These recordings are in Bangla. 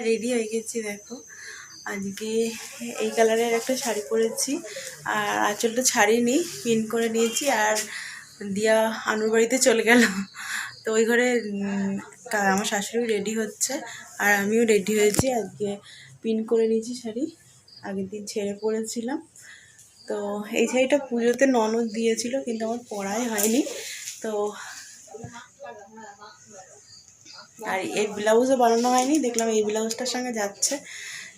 রেডি হয়ে গেছি দেখো। আজকে এই কালারের একটা শাড়ি পরেছি আর আঁচলটা ছাড়িনি, পিন করে নিয়েছি। আর দিয়া আনুর বাড়িতে চলে গেল। তো ওই ঘরে আমার শাশুড়ি রেডি হচ্ছে আর আমিও রেডি হয়েছি। আজকে পিন করে নিয়েছি শাড়ি, আগের দিন ছেড়ে পরেছিলাম। তো এই শাড়িটা পুজোতে ননদ দিয়েছিল কিন্তু আমার পরাই হয়নি। তো আর এই ব্লাউজও বানানো হয়নি, দেখলাম এই ব্লাউজটার সঙ্গে যাচ্ছে,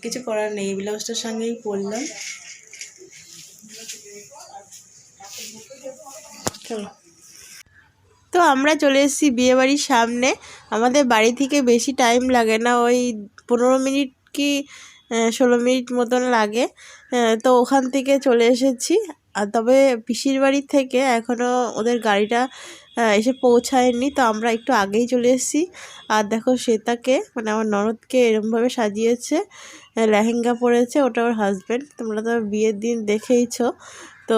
কিছু করার নেই, এই ব্লাউজটার সঙ্গেই পরলাম। চলো, তো আমরা চলে এসেছি বিয়েবাড়ির সামনে। আমাদের বাড়ি থেকে বেশি টাইম লাগে না, ওই 15 মিনিট কি 16 মিনিট মতন লাগে। তো ওখান থেকে চলে এসেছি। আর তবে পিসির বাড়ির থেকে এখনও ওদের গাড়িটা এসে পৌঁছায়নি, তো আমরা একটু আগেই চলে এসেছি। আর দেখো শ্বেতাকে, মানে আমার ননদকে এরমভাবে সাজিয়েছে, লেহেঙ্গা পরেছে, ওটা ওর হাজব্যান্ড, তোমরা তো বিয়ের দিন দেখেইছো। তো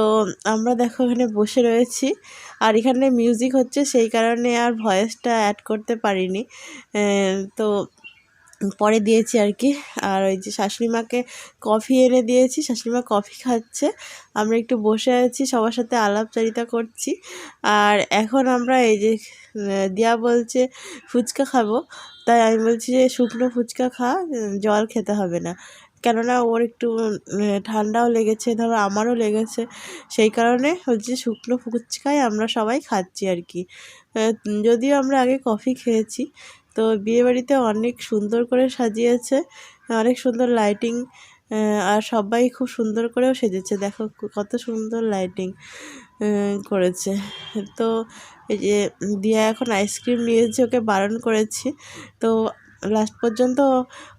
আমরা দেখো এখানে বসে রয়েছি আর এখানে মিউজিক হচ্ছে, সেই কারণে আর ভয়েসটা অ্যাড করতে পারিনি। তো পরে দিয়েছি আর কি। আর ওই যে শাশুড়িমাকে কফি এনে দিয়েছি, শাশুড়িমা কফি খাচ্ছে, আমরা একটু বসে আছি, সবার সাথে আলাপচারিতা করছি। আর এখন আমরা এই যে দিয়া বলছে ফুচকা খাবো, তাই আমি বলছি যে শুকনো ফুচকা খা, জল খেতে হবে না, কেননা ওর একটু ঠান্ডাও লেগেছে, ধরো আমারও লেগেছে, সেই কারণে হচ্ছে শুকনো ফুচকাই আমরা সবাই খাচ্ছি আর কি। যদিও আমরা আগে কফি খেয়েছি। তো বিয়েবাড়িতে অনেক সুন্দর করে সাজিয়েছে, অনেক সুন্দর লাইটিং, আর সবাই খুব সুন্দর করেও সেজেছে, দেখো কত সুন্দর লাইটিং করেছে। তো এই যে দিয়া এখন আইসক্রিম নিয়েছে, ওকে বারণ করেছি, তো লাস্ট পর্যন্ত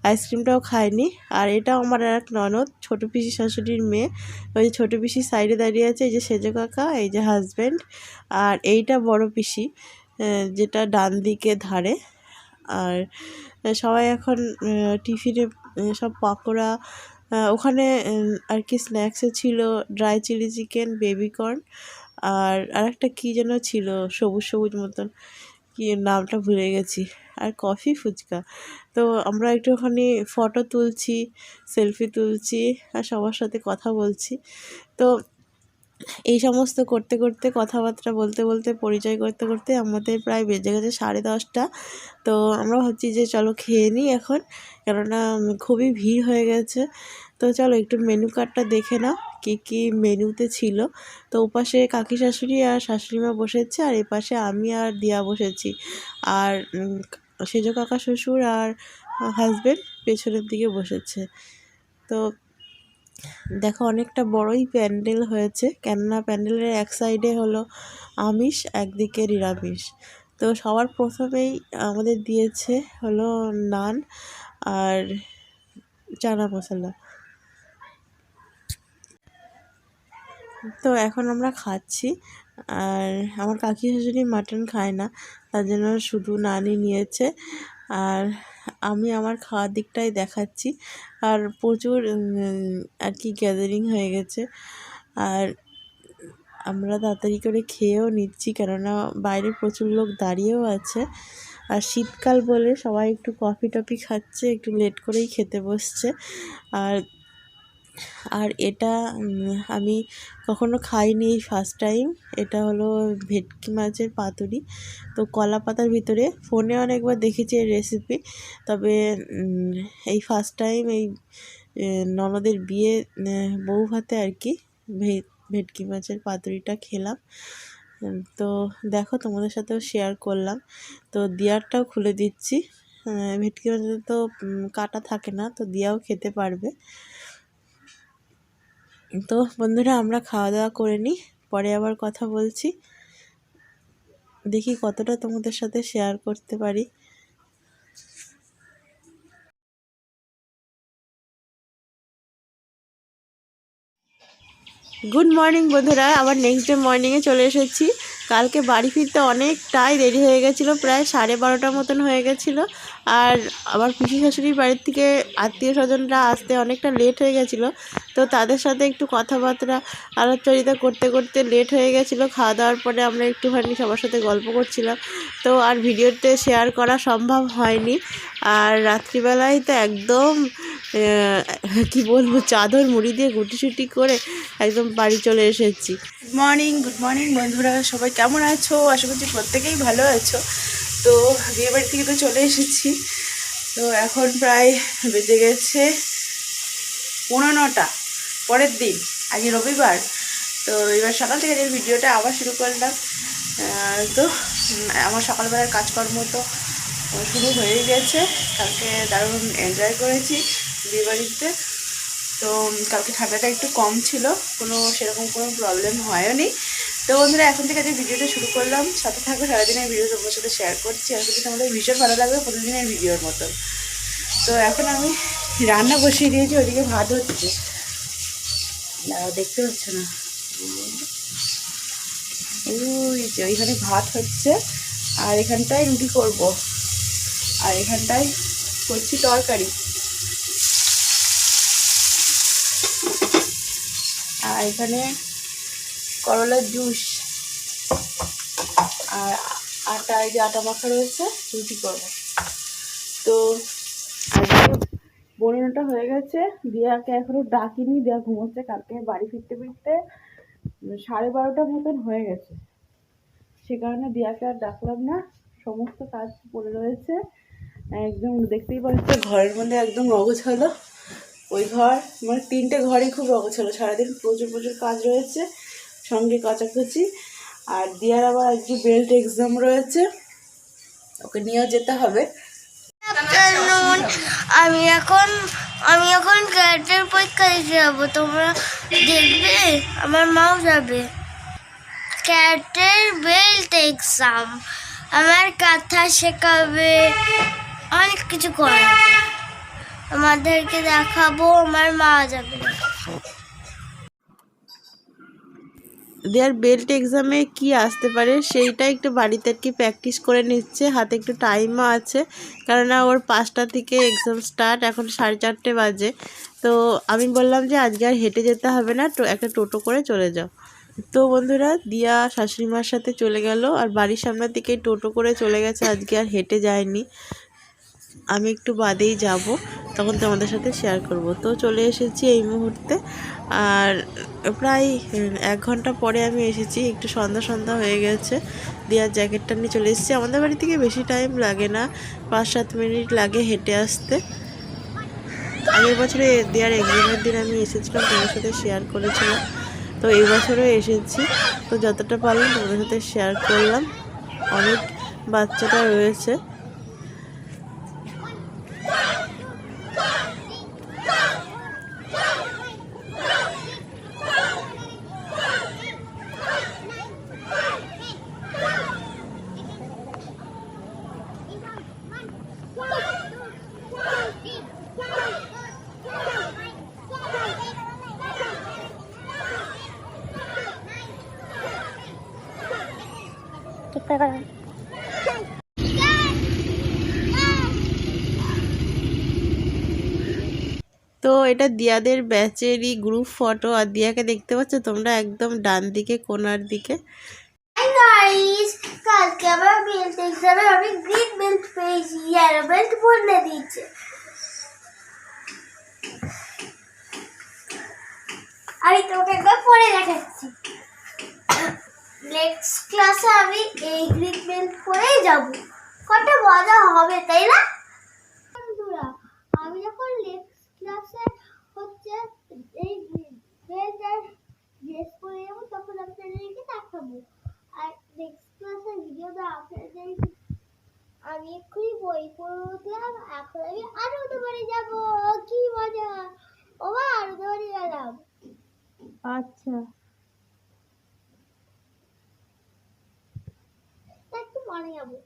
আইসক্রিমটাও খায়নি। আর এটাও আমার এক ননদ, ছোটো পিসি শাশুড়ির মেয়ে, ওই যে ছোটো পিসি সাইডে দাঁড়িয়ে আছে, এই যে সেজো কাকা, এই যে হাজব্যান্ড, আর এইটা বড় পিসি, যেটা ডান দিকে ধারে। আর সবাই এখন টিফিনে সব পকোড়া, ওখানে আর কি স্ন্যাক্সে ছিল ড্রাই চিলি চিকেন, বেবিকর্ন, আর আরেকটা কী যেন ছিল সবুজ সবুজ মতন, কি নামটা ভুলে গেছি, আর কফি, ফুচকা। তো আমরা একটুখানি ফটো তুলছি, সেলফি তুলছি, আর সবার সাথে কথা বলছি। তো এই সমস্ত করতে করতে, কথাবার্তা বলতে বলতে, পরিচয় করতে করতে আমাদের প্রায় বেজে গেছে 10:30। তো আমরা ভাবছি যে চলো খেয়ে নিই এখন, কেননা খুবই ভিড় হয়ে গেছে। তো চলো একটু মেনু কার্ডটা দেখে নাও কী কী মেনুতে ছিল। তো ওপাশে কাকি শাশুড়ি আর শাশুড়িমা বসেছে, আর এপাশে আমি আর দিয়া বসেছি, আর সেজো কাকা শ্বশুর আর হাজব্যান্ড পেছনের দিকে বসেছে। তো দেখো অনেকটা বড়ই প্যান্ডেল হয়েছে, কেননা প্যান্ডেলের এক সাইডে হলো আমিষ, একদিকে নিরামিষ। তো সবার প্রথমেই আমাদের দিয়েছে হলো নান আর চানা মশলা। তো এখন আমরা খাচ্ছি। আর আমার কাকি শাশুড়ি মাটন খায় না, তার জন্য শুধু নানই নিয়েছে। আর আমি আমার খাওয়ার দিকটাই দেখাচ্ছি। আর প্রচুর আর কি গ্যাদারিং হয়ে গেছে, আর আমরা তাড়াতাড়ি করে খেয়েও নিচ্ছি, কেননা বাইরে প্রচুর লোক দাঁড়িয়েও আছে। আর শীতকাল বলে সবাই একটু কফি টফি খাচ্ছে, একটু লেট করেই খেতে বসছে। আর আর এটা আমি কখনো খাইনি, এই ফার্স্ট টাইম। এটা হলো ভেটকি মাছের পাতুরি। তো কলা পাতার ভিতরে, ফোনে অনেকবার দেখেছি এই রেসিপি, তবে এই ফার্স্ট টাইম এই ননদের বিয়ে বউ ভাতে আর কি ভেটকি মাছের পাতুরিটা খেলাম। তো দেখো তোমাদের সাথেও শেয়ার করলাম। তো দিয়ারটাও খুলে দিচ্ছি, ভেটকি মাছের তো কাটা থাকে না, তো দিয়াও খেতে পারবে। তো বন্ধুরা আমরা খাওয়া দাওয়া করে নিই, পরে আবার কথা বলছি, দেখি কতটা তোমাদের সাথে শেয়ার করতে পারি। গুড মর্নিং বন্ধুরা, আবার নেক্সট ডে মর্নিংয়ে চলে এসেছি। কালকে বাড়ি ফিরতে অনেকটাই দেরি হয়ে গেছিলো, প্রায় 12:30 মতন হয়ে গেছিলো। আর আমার পিসি শাশুড়ির বাড়ির থেকে আত্মীয় স্বজনরা আসতে অনেকটা লেট হয়ে গেছিলো, তো তাদের সাথে একটু কথাবার্তা আলাপচারিতা করতে করতে লেট হয়ে গেছিলো। খাওয়া দাওয়ার পরে আমরা একটুখানি সবার সাথে গল্প করছিলাম, তো আর ভিডিওতে শেয়ার করা সম্ভব হয়নি। আর রাত্রিবেলায় তো একদম কি বলবো, চাদর মুড়ি দিয়ে গুটিসুটি করে একদম বাড়ি চলে এসেছি। গুড মর্নিং বন্ধুরা, সবাই কেমন আছো? আশা করছি প্রত্যেকেই ভালো আছো। তো বিয়ে বাড়ি থেকে তো চলে এসেছি। তো এখন প্রায় বেজে গেছে 9:15, পরের দিন, আজকে রবিবার। তো এবার সকাল থেকে যে ভিডিওটা আবার শুরু করলাম। তো আমার সকালবেলার কাজকর্ম তো শুরু হয়ে গেছে। কালকে দারুণ এনজয় করেছি বিয়ে বাড়িতে। তো কালকে ঠান্ডাটা একটু কম ছিল, সেরকম কোনো প্রবলেম হয়নি। তো বন্ধুরা, এখন থেকে যে ভিডিওটা শুরু করলাম, সাথে থাকবে, সারাদিনের ভিডিও তোমার সাথে শেয়ার করছি। আশা করি তোমাদের ভীষণ ভালো লাগবে প্রতিদিনের ভিডিওর মতন। তো এখন আমি রান্না বসিয়ে দিয়েছি, ওইদিকে ভাত হচ্ছে, দেখতে পাচ্ছ না? ওই যে ওইখানে ভাত হচ্ছে, আর এখানটায় রুটি করব, আর এখানটায় করছি তরকারি। আর এখানে করলার জুস, আর আটা, এই যে আটা মাখা রয়েছে, রুটি করব। তো আজকে 12টা হয়ে গেছে, দিয়াকে এখনো ডাকিনি, দিয়া ঘুমোচ্ছে। কালকে বাড়ি ফিরতে ফিরতে 12:30 মতন হয়ে গেছে, সে কারণে দিয়াকে আর ডাকলাম না। সমস্ত কাজ পড়ে রয়েছে, একদম দেখতেই পাচ্ছ ঘরের মধ্যে একদম অগোছালো। ওই ঘর, মানে 3টে ঘরই খুব অগোছালো। সারাদিন প্রচুর প্রচুর কাজ রয়েছে, সঙ্গে কাচাকুচি। আর দিয়ার আবার আজকে বেল্ট এক্সাম রয়েছে, ওকে নিয়েও যেতে হবে। আমি এখন ক্যারেক্টার পরীক্ষা দিতে যাবো, তোমরা দেখবে, আমার মাও যাবে। ক্যারেক্টার বেল্ট এক্সাম, আমার কথা শেখাবে, অনেক কিছু করাবে, আমাদেরকে দেখাবো, আমার মা যাবে। দেয়ার বেল্ট এক্সামে কি আসতে পারে সেইটা একটু বাড়িতে আর কি প্র্যাকটিস করে নিচ্ছে, হাতে একটু টাইমও আছে, কেননা ওর 5টা থেকে এক্সাম স্টার্ট, এখন 4:30 বাজে। তো আমি বললাম যে আজকে আর হেঁটে যেতে হবে না, তো একটা টোটো করে চলে যাও। তো বন্ধুরা, দিয়া শাশুড়ি মার সাথে চলে গেল, আর বাড়ির সামনের দিকে টোটো করে চলে গেছে, আজকে আর হেঁটে যায়নি। আমি একটু বাদেই যাব, তখন তোমাদের সাথে শেয়ার করব। তো চলে এসেছি এই মুহূর্তে, আর প্রায় 1 ঘন্টা পরে আমি এসেছি, একটু সন্ধ্যা সন্ধ্যা হয়ে গেছে। দিয়ার জ্যাকেটটা নিয়ে চলে এসেছি। আমাদের বাড়ি থেকে বেশি টাইম লাগে না, 5-7 মিনিট লাগে হেঁটে আসতে। আগের বছরে দিয়ার এক্সামের দিন আমি এসেছিলাম, তোমাদের সাথে শেয়ার করেছিলাম। তো এই বছরও এসেছি, তো যতটা পারলাম তোমাদের সাথে শেয়ার করলাম। অনেক বাচ্চাটা রয়েছে। তো এটা দিয়াদের ব্যাচেরই গ্রুপ ফটো, আর দিয়াকে দেখতে পাচ্ছ তোমরা একদম ডান দিকে কোনার দিকে। গাইস, কালকে আমার বেল্ট এক্সামে আমি গ্রিন বেল্ট পেয়েছি, ইয়েলো বেল্ট বদলে দিয়েছে। আমি তোমাকে একবার পরে দেখাচ্ছি। নেক্সট ক্লাসে আমি এই গ্রিন বেল্ট পরেই যাব, কত মজা হবে, তাই না বন্ধুরা? আমি যখন নেক্সট ক্লাসে হচ্ছে এই বেল্ট আর ড্রেস পরে যাবো, তখন আপনাদেরকে দেখাবো। আর নেক্সট ক্লাসে ভিডিওটা আপনাদের, আমি এক্ষুনি বই পড়ে উঠলাম, এখন আমি আনন্দ বাড়ি যাবো, কি মজা! ও মা, আনন্দ বাড়ি গেলাম। আচ্ছা, একটু পরে যাবো।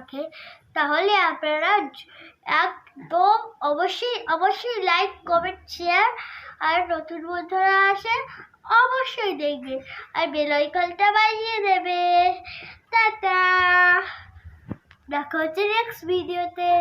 থাকে, তাহলে আপনারা একদম অবশ্যই অবশ্যই লাইক কমেন্ট শেয়ার, আর নতুন বন্ধুরা আসে অবশ্যই দেখবে, আর বেল আইকনটা বাজিয়ে দেবে। টাটা, দেখা হচ্ছে নেক্সট ভিডিওতে।